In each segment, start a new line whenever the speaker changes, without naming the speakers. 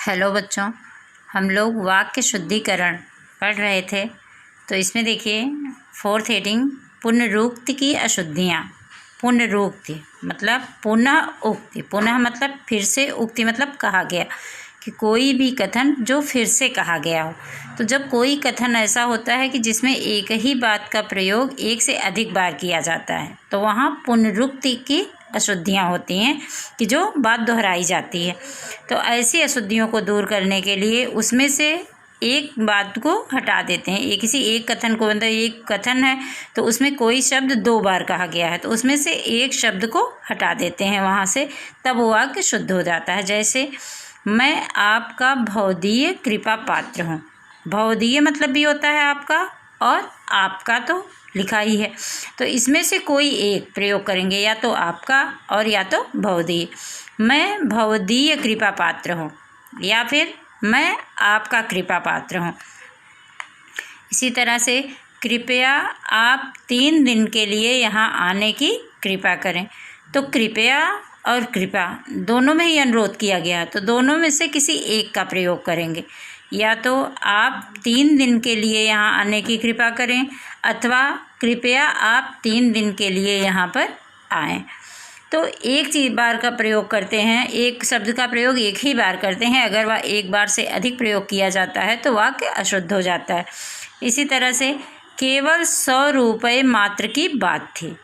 Hello बच्चों, हम लोग वाक्य शुद्धिकरण पढ़ रहे थे। तो इसमें देखिए फोर्थ हेडिंग पुनरुक्ति की अशुद्धियाँ। पुनरुक्ति मतलब पुनः उक्ति, पुनः मतलब फिर से, उक्ति मतलब कहा गया कि कोई भी कथन जो फिर से कहा गया हो। तो जब कोई कथन ऐसा होता है कि जिसमें एक ही बात का प्रयोग एक से अधिक बार किया जाता है तो वहाँ पुनरुक्ति की अशुद्धियाँ होती हैं कि जो बात दोहराई जाती है। तो ऐसी अशुद्धियों को दूर करने के लिए उसमें से एक बात को हटा देते हैं। किसी एक कथन को, मतलब एक कथन है तो उसमें कोई शब्द 2 बार कहा गया है तो उसमें से एक शब्द को हटा देते हैं वहाँ से, तब वो वाक्य शुद्ध हो जाता है। जैसे मैं आपका भवदीय कृपा पात्र हूँ। भवदीय मतलब भी होता है आपका, और आपका तो लिखा ही है, तो इसमें से कोई एक प्रयोग करेंगे, या तो आपका और या तो भवदीय। मैं भवदीय कृपा पात्र हूँ या फिर मैं आपका कृपा पात्र हूँ। इसी तरह से कृपया आप 3 दिन के लिए यहाँ आने की कृपा करें। तो कृपया और कृपा दोनों में ही अनुरोध किया गया है, तो दोनों में से किसी एक का प्रयोग करेंगे। या तो आप 3 दिन के लिए यहाँ आने की कृपा करें, अथवा कृपया आप 3 दिन के लिए यहाँ पर आएँ। तो एक चीज़ बार का प्रयोग करते हैं, एक शब्द का प्रयोग एक ही बार करते हैं। अगर वह एक बार से अधिक प्रयोग किया जाता है तो वाक्य अशुद्ध हो जाता है। इसी तरह से केवल 100 रुपये मात्र की बात थी।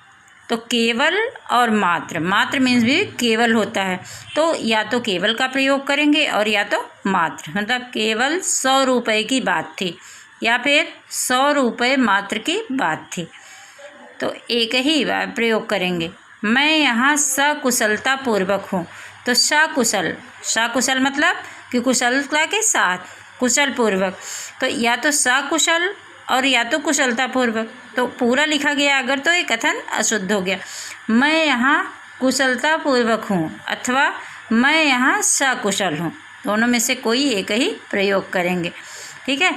तो केवल और मात्र, मात्र मीन्स भी केवल होता है, तो या तो केवल का प्रयोग करेंगे और या तो मात्र, मतलब केवल 100 रुपये की बात थी या फिर 100 रुपये मात्र की बात थी, तो एक ही बार प्रयोग करेंगे। मैं यहाँ सकुशलता पूर्वक हूँ। तो सकुशल, सकुशल मतलब कि कुशलता के साथ, कुशल पूर्वक, तो या तो सकुशल और या तो कुशलता पूर्वक, तो पूरा लिखा गया अगर तो ये कथन अशुद्ध हो गया। मैं यहाँ कुशलता पूर्वक हूँ अथवा मैं यहाँ सकुशल हूँ, दोनों में से कोई एक ही प्रयोग करेंगे। ठीक है,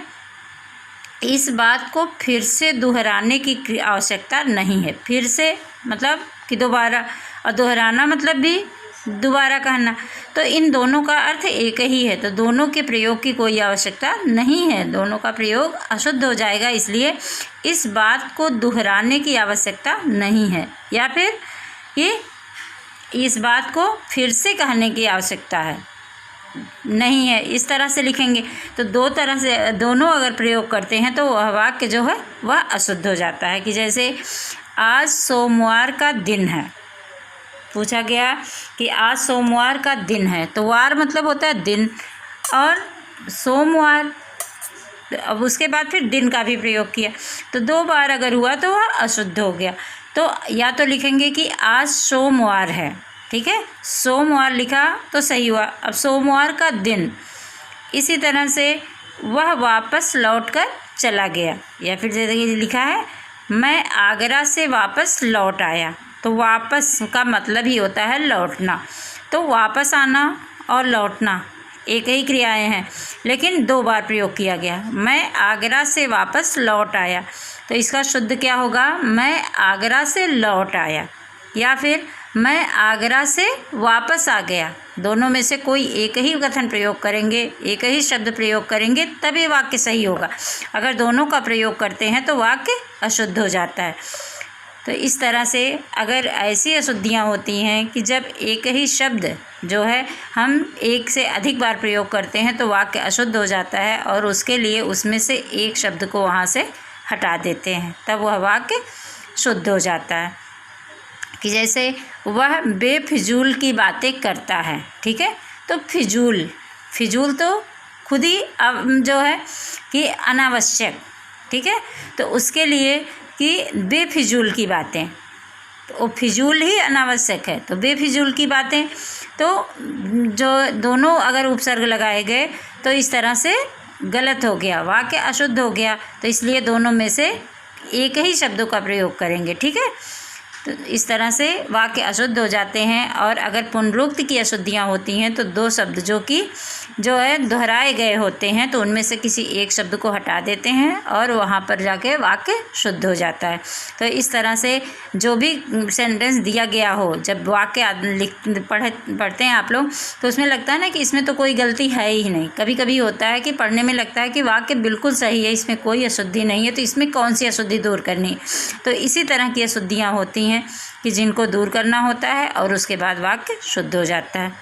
इस बात को फिर से दोहराने की आवश्यकता नहीं है। फिर से मतलब कि दोबारा, और दोहराना मतलब भी दोबारा कहना, तो इन दोनों का अर्थ एक ही है, तो दोनों के प्रयोग की कोई आवश्यकता नहीं है, दोनों का प्रयोग अशुद्ध हो जाएगा। इसलिए इस बात को दोहराने की आवश्यकता नहीं है, या फिर ये इस बात को फिर से कहने की आवश्यकता है नहीं है, इस तरह से लिखेंगे। तो दो तरह से दोनों अगर प्रयोग करते हैं तो वह वाक्य जो है वह अशुद्ध हो जाता है। कि जैसे आज सोमवार का दिन है, पूछा गया कि आज सोमवार का दिन है, तो वार मतलब होता है दिन, और सोमवार, अब उसके बाद फिर दिन का भी प्रयोग किया, तो 2 बार अगर हुआ तो वह अशुद्ध हो गया। तो या तो लिखेंगे कि आज सोमवार है, ठीक है, सोमवार लिखा तो सही हुआ। अब सोमवार का दिन, इसी तरह से वह वापस लौटकर चला गया, या फिर जैसे लिखा है मैं आगरा से वापस लौट आया, तो वापस का मतलब ही होता है लौटना। तो वापस आना और लौटना एक ही क्रियाएं हैं, लेकिन 2 बार प्रयोग किया गया। मैं आगरा से वापस लौट आया, तो इसका शुद्ध क्या होगा, मैं आगरा से लौट आया, या फिर मैं आगरा से वापस आ गया। दोनों में से कोई एक ही कथन प्रयोग करेंगे, एक ही शब्द प्रयोग करेंगे, तभी वाक्य सही होगा। अगर दोनों का प्रयोग करते हैं तो वाक्य अशुद्ध हो जाता है। तो इस तरह से अगर ऐसी अशुद्धियाँ होती हैं कि जब एक ही शब्द जो है हम एक से अधिक बार प्रयोग करते हैं तो वाक्य अशुद्ध हो जाता है, और उसके लिए उसमें से एक शब्द को वहाँ से हटा देते हैं, तब वह वाक्य शुद्ध हो जाता है। कि जैसे वह बेफिजूल की बातें करता है, ठीक है, तो फिजूल, फिजूल तो खुद ही जो है कि अनावश्यक, ठीक है, तो उसके लिए कि बेफिजूल की बातें, तो फिजूल ही अनावश्यक है, तो बेफिजूल की बातें, तो जो दोनों अगर उपसर्ग लगाए गए तो इस तरह से गलत हो गया, वाक्य अशुद्ध हो गया। तो इसलिए दोनों में से एक ही शब्दों का प्रयोग करेंगे। ठीक है, तो इस तरह से वाक्य अशुद्ध हो जाते हैं। और अगर पुनरुक्ति की अशुद्धियाँ होती हैं तो दो शब्द जो है दोहराए गए होते हैं तो उनमें से किसी एक शब्द को हटा देते हैं और वहाँ पर जाके वाक्य शुद्ध हो जाता है। तो इस तरह से जो भी सेंटेंस दिया गया हो, जब वाक्य पढ़ते हैं आप लोग तो उसमें लगता है ना कि इसमें तो कोई गलती है ही नहीं। कभी कभी होता है कि पढ़ने में लगता है कि वाक्य बिल्कुल सही है, इसमें कोई अशुद्धि नहीं है, तो इसमें कौन सी अशुद्धि दूर करनी है। तो इसी तरह की अशुद्धियाँ होती हैं कि जिनको दूर करना होता है और उसके बाद वाक्य शुद्ध हो जाता है।